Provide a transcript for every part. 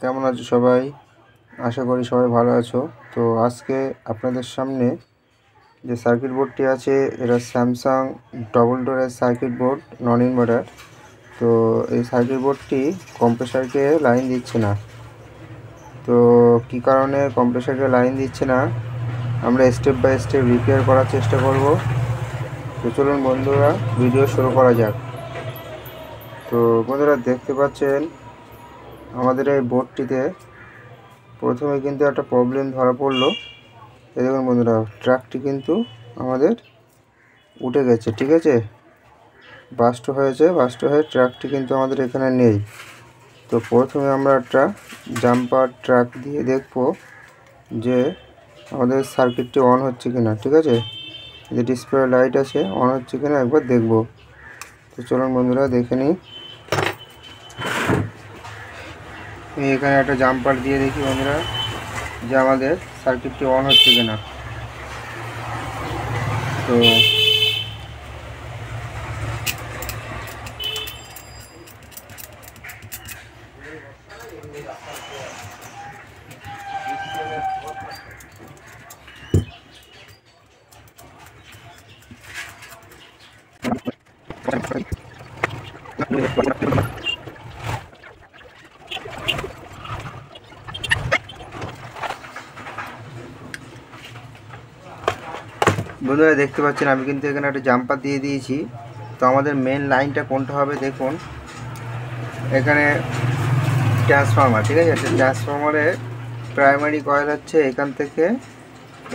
কেমন আছো সবাই? আশা করি সবাই ভালো আছো। তো আজকে আপনাদের সামনে যে সার্কিট বোর্ডটি আছে এটা স্যামসাং ডবল ডোরের সার্কিট বোর্ড, নন ইনভার্টার। তো এই সার্কিট বোর্ডটি কম্প্রেসারকে লাইন দিচ্ছে না। তো কী কারণে কম্প্রেসারকে লাইন দিচ্ছে না আমরা স্টেপ বাই স্টেপ রিপেয়ার করার চেষ্টা করব। তো চলুন বন্ধুরা, ভিডিও শুরু করা যাক। তো বন্ধুরা দেখতে পাচ্ছেন আমাদের এই বোর্ডটিতে প্রথমে কিন্তু একটা প্রবলেম ধরা পড়লো। এই দেখুন বন্ধুরা, ট্রাকটি কিন্তু আমাদের উঠে গেছে, ঠিক আছে, বাস্ট হয়ে ট্রাকটি কিন্তু আমাদের এখানে নেই। তো প্রথমে আমরা একটা জাম্পার ট্রাক দিয়ে দেখব যে আমাদের সার্কিটটি অন হচ্ছে কিনা, ঠিক আছে, যে ডিসপ্লে লাইট আছে অন হচ্ছে কিনা একবার দেখব। তো চলুন বন্ধুরা দেখে নিই। আমি এখানে একটা জাম্পার দিয়ে দেখি বন্ধুরা যে আমাদের সার্কিটটি অন হচ্ছে কিনা। তো বন্ধুরা দেখতে পাচ্ছেন আমি কিন্তু এখানে একটা জাম্পার দিয়ে দিয়েছি। তো আমাদের মেন লাইনটা কোনটা হবে দেখুন, এখানে ট্রান্সফর্মার, ঠিক আছে, একটা ট্রান্সফর্মারে প্রাইমারি কয়েল হচ্ছে এখান থেকে,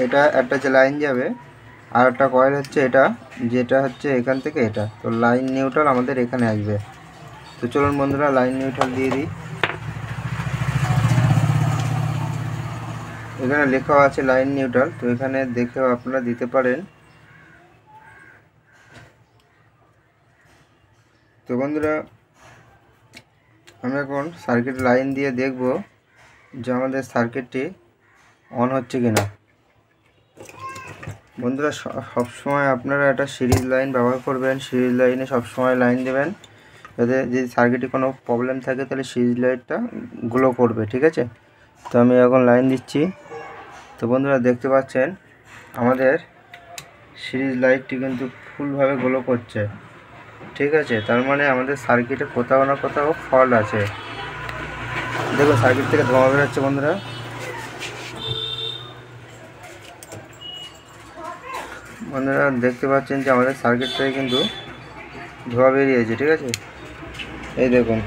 এটা একটা যে লাইন যাবে, আর একটা কয়েল হচ্ছে এটা, যেটা হচ্ছে এখান থেকে এটা। তো লাইন নিউট্রাল আমাদের এখানে আসবে। তো চলুন বন্ধুরা লাইন নিউট্রাল দিয়ে দিই। এখানে লেখা আছে লাইন নিউট্রাল, তো এখানে দেখেও আপনারা দিতে পারেন। তো বন্ধুরা আমি এখন সার্কিট লাইন দিয়ে দেখব যে আমাদের সার্কিটটি অন হচ্ছে কিনা। বন্ধুরা সবসময় আপনারা একটা সিরিজ লাইন ব্যবহার করবেন, সিরিজ লাইনে সবসময় লাইন দেবেন, যাতে যদি সার্কিটে কোনো প্রবলেম থাকে তাহলে সিরিজ লাইটটা গ্লো করবে, ঠিক আছে। তো আমি এখন লাইন দিচ্ছি। তো বন্ধুরা দেখতে পাচ্ছেন আমাদের সিরিজ লাইটটি কিন্তু ফুলভাবে গ্লো করছে, ঠিক আছে, তার মানে আমাদের সার্কিটে কোথাও না কোথাও ফল্ট আছে। দেখুন সার্কিট থেকে ধোঁয়া বেরোচ্ছে বন্ধুরা। বন্ধুরা দেখতে পাচ্ছেন যে আমাদের সার্কিট থেকে কিন্তু ধোঁয়া বেরিয়েছে, ঠিক আছে, এই দেখুন।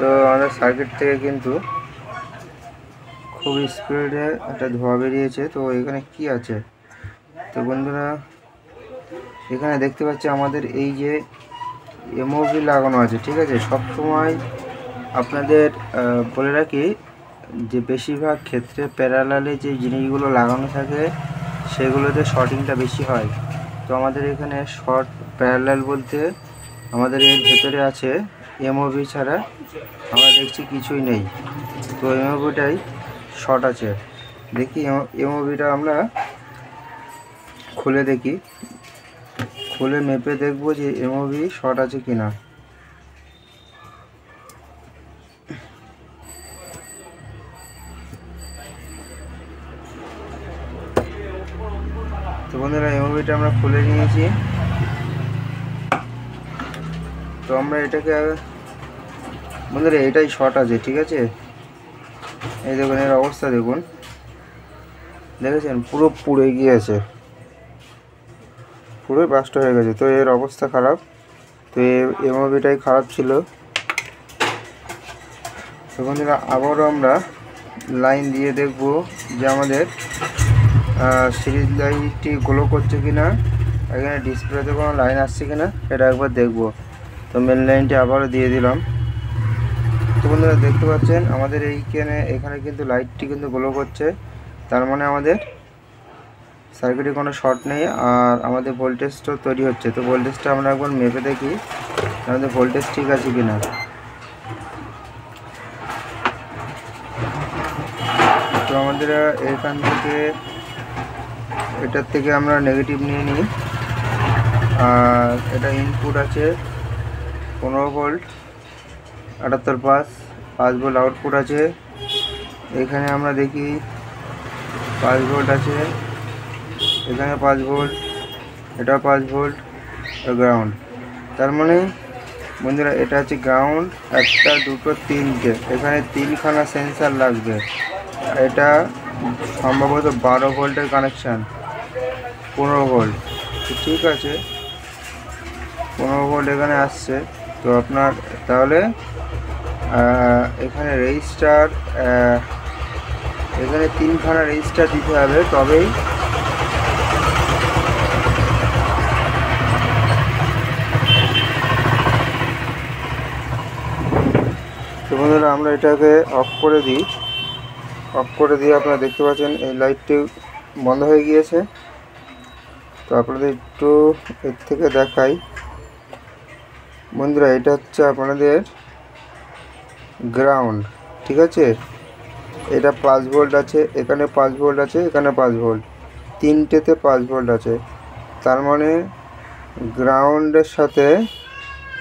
তো আমাদের সার্কিট থেকে কিন্তু খুব স্পিডে একটা ধোঁয়া বেরিয়েছে। তো এখানে কি আছে, তো বন্ধুরা এখানে দেখতে পাচ্ছি আমাদের এই যে এমওভি লাগানো আছে, ঠিক আছে। সব সময় আপনাদের বলে রাখি যে বেশিরভাগ ক্ষেত্রে প্যারালালে যে জিনিসগুলো লাগানো থাকে সেগুলোতে শর্টিংটা বেশি হয়। তো আমাদের এখানে শর্ট প্যারালাল বলতে আমাদের এর ভেতরে আছে এমওভি, ছাড়া আমরা দেখছি কিছুই নেই। তো এমওভিটাই শর্ট আছে। দেখি এমওভিটা আমরা খুলে দেখি, খুলে মেপে দেখব যে এমওভি শর্ট আছে কিনা। তো বন্ধুরা এমওভিটা আমরা খুলে নিয়েছি। তো আমরা এটাকে বন্ধুরা এটাই শর্ট আছে, ঠিক আছে। এই দেখুন এর অবস্থা দেখুন, দেখেছেন পুরো পুড়ে গিয়েছে, পুরো বাস্ট হয়ে গেছে। তো এর অবস্থা খারাপ, তো এমওভিটাই খারাপ ছিল। তো বন্ধুরা আবারও আমরা লাইন দিয়ে দেখব যে আমাদের সিরিজ লাইটটি গ্লো করছে কিনা, এখানে ডিসপ্লেতে কোনো লাইন আসছে কিনা এটা একবার দেখব। তো মেন লাইনটি আবারও দিয়ে দিলাম। তো বন্ধুরা দেখতে পাচ্ছেন আমাদের এখানে কিন্তু লাইটটি কিন্তু গ্লো করছে, তার মানে আমাদের সার্কিটে কোনো শর্ট নেই, আর আমাদের ভোল্টেজটা তৈরি হচ্ছে। তো ভোল্টেজটা আমরা একবার মেপে দেখি আমাদের ভোল্টেজ ঠিক আছে কিনা। তো আমাদের এখান থেকে এটার থেকে আমরা নেগেটিভ নিয়ে নিই, আর এটা ইনপুট আছে 15 ভোল্ট 78 5 ভোল্ট আউটপুট আছে। এখানে আমরা দেখি 5 ভোল্ট আছে, এখানে 5 ভোল্ট, এটা 5 ভোল্ট, গ্রাউন্ড। তার মানে বন্ধুরা এটা হচ্ছে গ্রাউন্ড, একটা দুটো তিনটে, এখানে 3খানা সেন্সার লাগবে। এটা সম্ভবত 12 ভোল্টের কানেকশান, 15 ভোল্ট। ঠিক আছে, 15 ভোল্ট এখানে আসছে। তো আপনার তাহলে এখানে রেজিস্টার, এখানে 3খানা রেজিস্টার দিতে হবে, তবেই তো বন্ধুরা আমরা এটাকে অফ করে দিই। অফ করে দিয়ে আপনারা দেখতে পাচ্ছেন এই লাইটটি বন্ধ হয়ে গিয়েছে। তো আপনাদের একটু এর থেকে দেখাই বন্ধুরা, এটা হচ্ছে আপনাদের গ্রাউন্ড। ঠিক আছে, এটা 5 ভোল্ট আছে, এখানে 5 ভোল্ট আছে, এখানে 5 ভোল্ট, তিনটেতে 5 ভোল্ট আছে। তার মানে গ্রাউন্ডের সাথে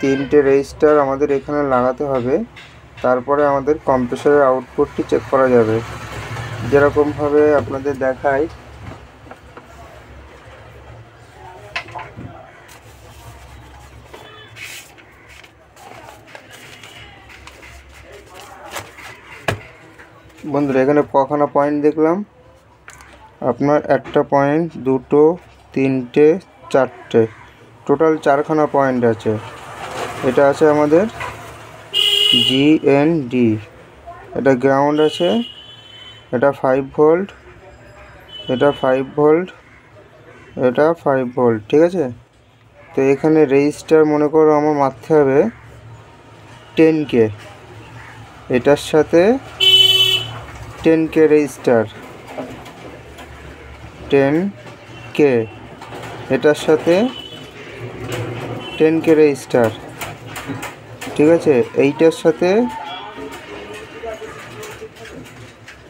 3টে রেজিস্টার আমাদের এখানে লাগাতে হবে। তারপরে আমাদের কম্প্রেসরের আউটপুটটি চেক করা যাবে। যেরকমভাবে আপনাদের দেখাই, বন্ধুরা এখানে কখানা পয়েন্ট দেখলাম আপনার, একটা পয়েন্ট, দুটো, তিনটে, চারটে, টোটাল 4খানা পয়েন্ট আছে। এটা আছে আমাদের GND, এটা গ্রাউন্ড আছে, এটা 5 ভোল্ট, এটা 5 ভোল্ট, এটা 5 ভোল্ট। ঠিক আছে, তো এখানে রেজিস্টার মনে করো আমার মারতে হবে 10K, এটার সাথে 10K রেজিস্টার, 10K, এটার সাথে 10K রেজিস্টার। ঠিক আছে, এইটার সাথে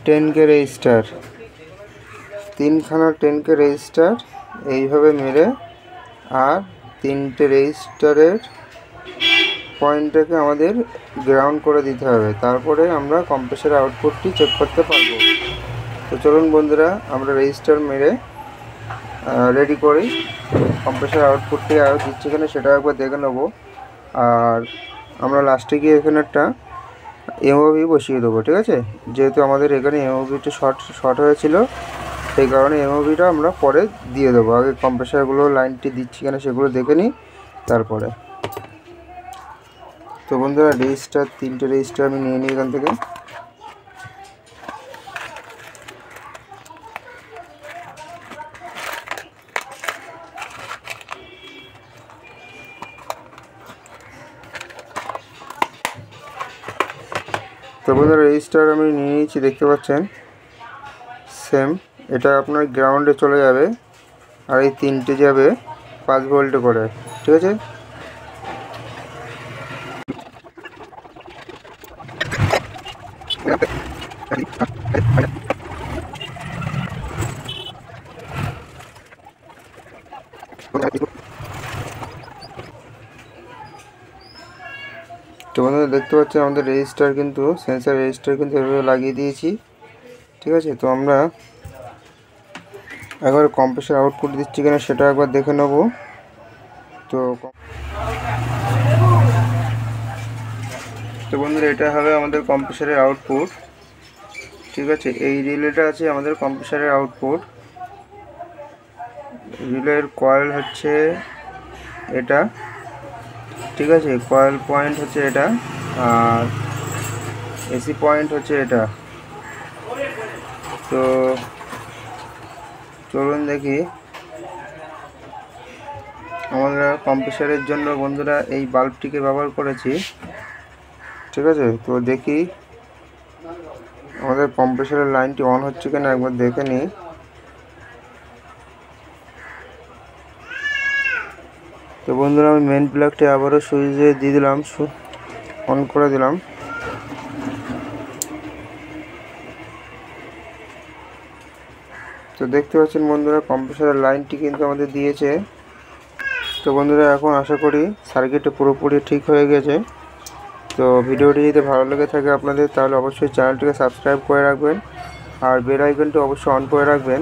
10K রেজিস্টার, 3খানা 10K রেজিস্টার এইভাবে মেরে, আর 3টে রেজিস্টারের পয়েন্টটাকে আমাদের গ্রাউন্ড করে দিতে হবে। তারপরে আমরা কম্প্রেসরের আউটপুটটি চেক করতে পারবো। তো চলুন বন্ধুরা আমরা রেজিস্টার মেরে রেডি করি, কম্প্রেসর আউটপুটটি আর দিচ্ছি এখানে সেটা একবার দেখে নেবো। আর আমরা লাস্টে গিয়ে এখানে একটা এমওভি বসিয়ে দেবো। ঠিক আছে, যেহেতু আমাদের এখানে এমওভিটা শর্ট হয়েছিল, সেই কারণে এমওভিটা আমরা পরে দিয়ে দেবো। আগে কম্প্রেসরগুলো লাইনটি দিচ্ছি কেন সেগুলো দেখে নিই তারপরে। তো বন্ধুরা রেজিস্টার, 3টে রেজিস্টার আমি নিয়ে নিই এখান থেকে। তো বন্ধুরা রেজিস্টার আমি নিয়ে নিয়েছি, দেখতে পাচ্ছেন সেম। এটা আপনার গ্রাউন্ডে চলে যাবে, আর এই 3টে যাবে 5 ভোল্টে করে। ঠিক আছে, তো বন্ধুরা দেখতে পাচ্ছেন আমাদের রেজিস্টার কিন্তু, সেন্সার রেজিস্টার কিন্তু এভাবে লাগিয়ে দিয়েছি। ঠিক আছে, তো আমরা একবার কম্প্রেসর আউটপুট দিচ্ছি কিনা সেটা একবার দেখে নেব। তো বন্ধুরা এটা হবে আমাদের কম্প্রেসরের আউটপুট। ঠিক আছে, এই রিলেটা আছে আমাদের কম্প্রেসরের আউটপুট। রিলের কয়েল হচ্ছে এটা। ঠিক আছে, কয়েল পয়েন্ট হচ্ছে এটা, আর এসি পয়েন্ট হচ্ছে এটা। তো চলুন দেখি, আমরা কম্প্রেসরের জন্য বন্ধুরা এই বাল্বটিকে ব্যবহার করেছি। ঠিক আছে, তো দেখি আমাদের কম্প্রেসরের লাইনটি অন হচ্ছে কিনা একবার দেখে নিই। তো বন্ধুরা আমি মেন প্লাগটি আবারও সুইচে দিয়ে দিলাম, অন করে দিলাম। তো দেখতে পাচ্ছেন বন্ধুরা কম্প্রেসরের লাইনটি কিন্তু আমাদের দিয়েছে। তো বন্ধুরা, এখন আশা করি সার্কিটটা পুরোপুরি ঠিক হয়ে গেছে। তো ভিডিওটি যদি ভালো লেগে থাকে আপনাদের, তাহলে অবশ্যই চ্যানেলটিকে সাবস্ক্রাইব করে রাখবেন আর বেল আইকনটি অবশ্যই অন করে রাখবেন,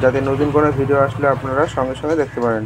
যাতে নতুন কোনো ভিডিও আসলে আপনারা সঙ্গে সঙ্গে দেখতে পারেন।